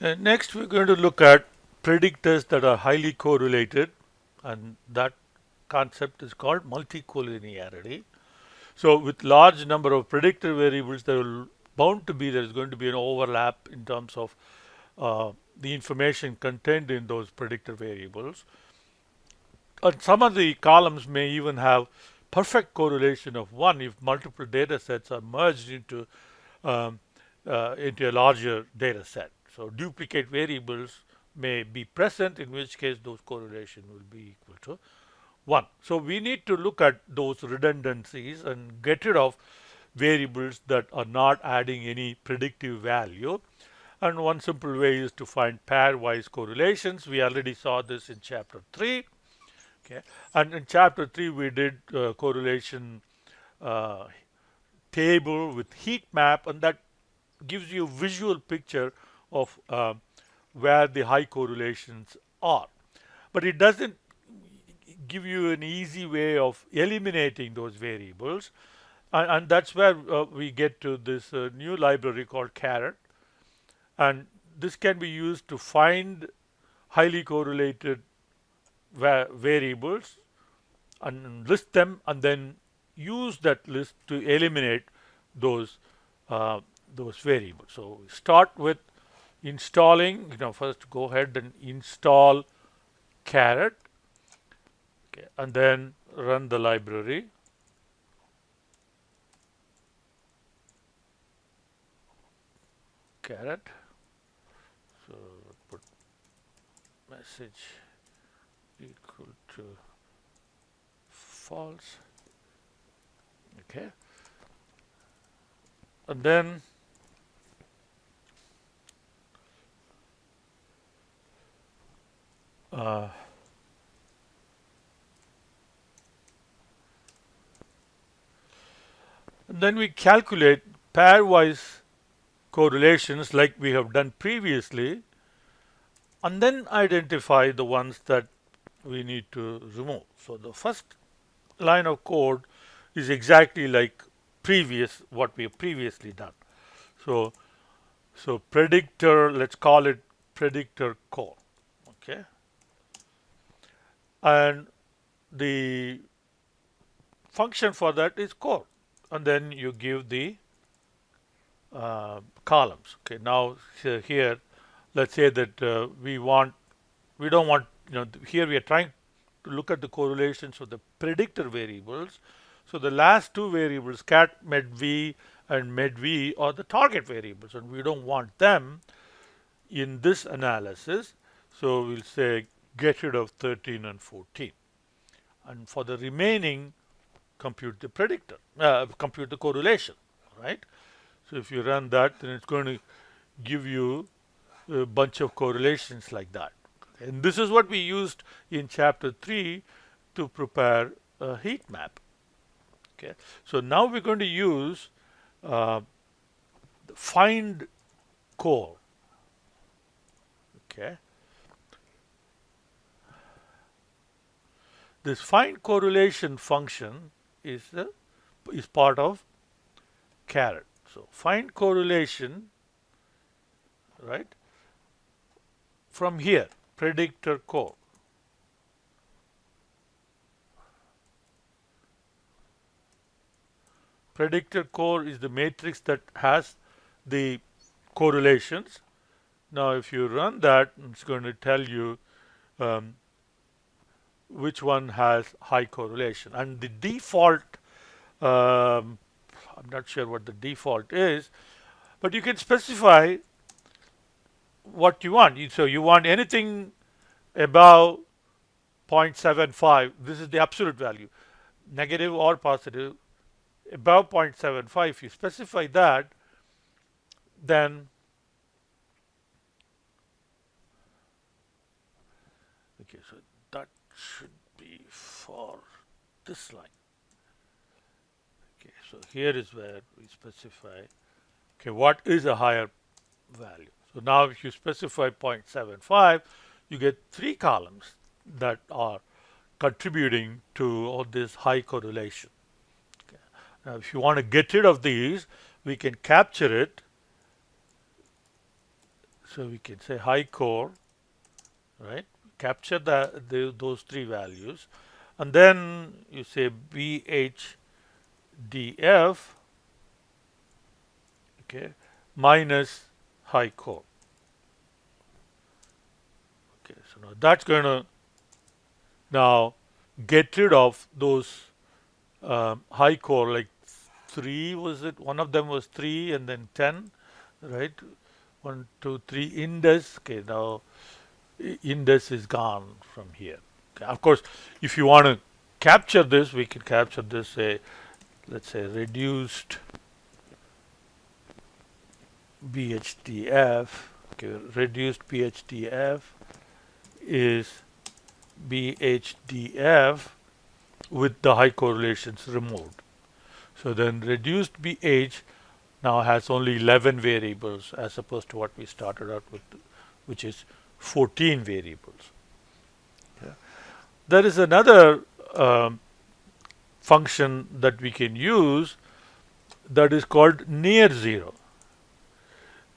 Next, we're going to look at predictors that are highly correlated, and that concept is called multicollinearity. So, with large number of predictor variables, there is going to be an overlap in terms of the information contained in those predictor variables. And some of the columns may even have perfect correlation of one if multiple data sets are merged um, into a larger data set. So duplicate variables may be present, in which case those correlation will be equal to 1. So we need to look at those redundancies and get rid of variables that are not adding any predictive value. And one simple way is to find pairwise correlations. We already saw this in chapter 3. Okay, and in chapter 3 we did correlation uh, table with heat map, and that gives you a visual picture of where the high correlations are. But it doesn't give you an easy way of eliminating those variables. And that's where we get to this new library called Caret. And this can be used to find highly correlated variables and list them, and then use that list to eliminate those uh, those variables. So start with installing. First go ahead and install Caret, okay, and then run the library. Caret. So put message equal to false. Okay, and then uh, we calculate pairwise correlations like we have done previously, and then identify the ones that we need to remove. So the first line of code is exactly like what we have previously done. So predictor, let's call it predictor core. Okay, and the function for that is core, and then you give the columns. Okay, now here, let's say that we don't want, here we are trying to look at the correlations of the predictor variables. So the last two variables, cat med v and med v, are the target variables, and we don't want them in this analysis. So we'll say get rid of 13 and 14, and for the remaining, compute the predictor, compute the correlation, right? So if you run that, then it's going to give you a bunch of correlations like that. And this is what we used in chapter 3 to prepare a heat map. Okay, so now we're going to use uh, find core. Okay, this find correlation function is part of Caret. So find correlation, right, from here, predictor core. Predictor core is the matrix that has the correlations. Now if you run that, it's going to tell you which one has high correlation, and the default, I'm not sure what the default is, but you can specify what you want. So you want anything above 0.75, this is the absolute value, negative or positive, above 0.75. If you specify that, then okay, so that should be for this line. Okay, so here is where we specify, okay, what is a higher value. So now if you specify 0.75, you get 3 columns that are contributing to all this high correlation. Okay. Now if you want to get rid of these, we can capture it. So we can say high core, right? Capture those three values, and then you say BHDF, okay, minus high core. Okay, so now that's going to now get rid of those high core, like 3 was it? One of them was 3 and then 10, right? 1, 2, 3 index. Okay, now index is gone from here. Okay, of course, if you want to capture this, we can capture this, say, let's say reduced BHDF. Okay, reduced BHDF is BHDF with the high correlations removed. So then reduced BH now has only 11 variables as opposed to what we started out with, which is 14 variables. Yeah. There is another function that we can use that is called near zero.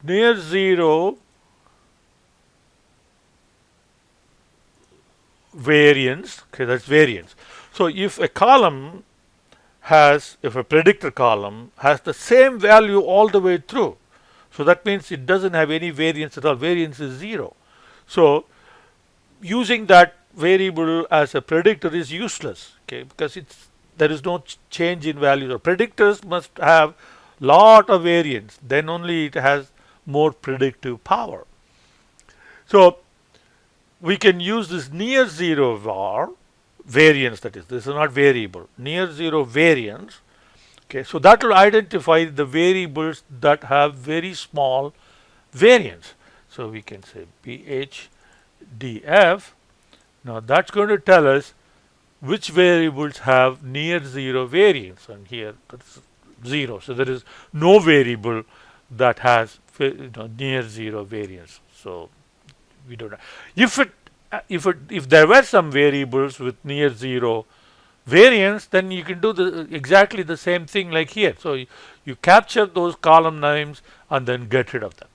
Near zero variance, okay, that's variance. So if a column if a predictor column has the same value all the way through, so that means it doesn't have any variance at all. Variance is 0. So using that variable as a predictor is useless, okay, because there is no change in value. So predictors must have lot of variance, then only it has more predictive power. So we can use this near zero var variance, that is, this is not variable, near zero variance. Okay, so that will identify the variables that have very small variance. So we can say BHDF. Now that's going to tell us which variables have near zero variance, and here that's 0. So there is no variable that has near zero variance. So we don't know. If there were some variables with near zero variance, then you can do exactly the same thing like here. So you capture those column names and then get rid of them.